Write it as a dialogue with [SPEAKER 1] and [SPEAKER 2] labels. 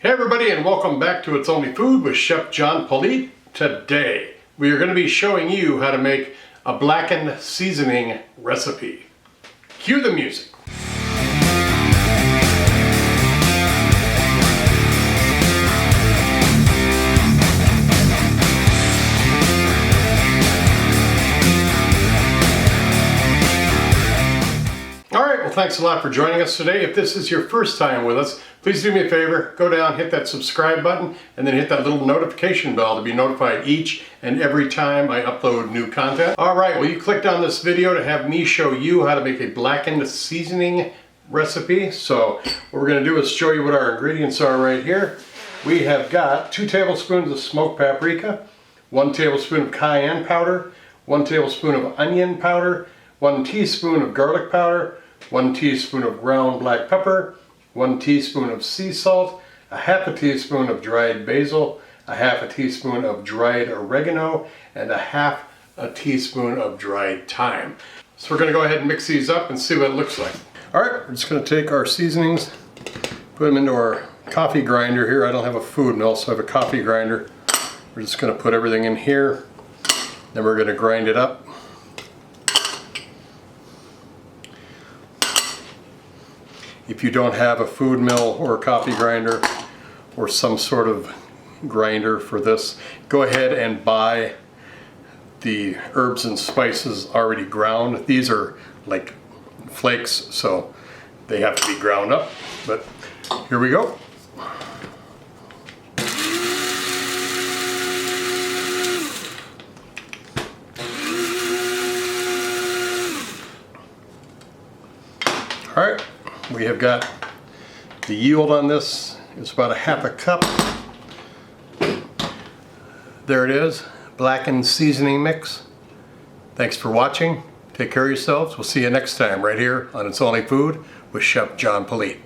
[SPEAKER 1] Hey everybody, and welcome back to It's Only Food with Chef John Politte. Today we are going to be showing you how to make a blackened seasoning recipe. Cue the music. Alright, well thanks a lot for joining us today. If this is your first time with us, please do me a favor, go down, hit that subscribe button, and then hit that little notification bell to be notified each and every time I upload new content. Alright, well you clicked on this video to have me show you how to make a blackened seasoning recipe. So what we're going to do is show you what our ingredients are right here. We have got 2 tablespoons of smoked paprika, 1 tablespoon of cayenne powder, 1 tablespoon of onion powder, 1 teaspoon of garlic powder, 1 teaspoon of ground black pepper, 1 teaspoon of sea salt, a half a teaspoon of dried basil, a half a teaspoon of dried oregano, and a half a teaspoon of dried thyme. So we're going to go ahead and mix these up and see what it looks like. Alright, we're just going to take our seasonings, put them into our coffee grinder here. I don't have a food mill, so I have a coffee grinder. We're just going to put everything in here, then we're going to grind it up. If you don't have a food mill or a coffee grinder or some sort of grinder for this, go ahead and buy the herbs and spices already ground. These are like flakes, so they have to be ground up, but here we go. All right. We have got the yield on this. It's about a half a cup. There it is, blackened seasoning mix. Thanks for watching. Take care of yourselves. We'll see you next time right here on It's Only Food with Chef John Politte.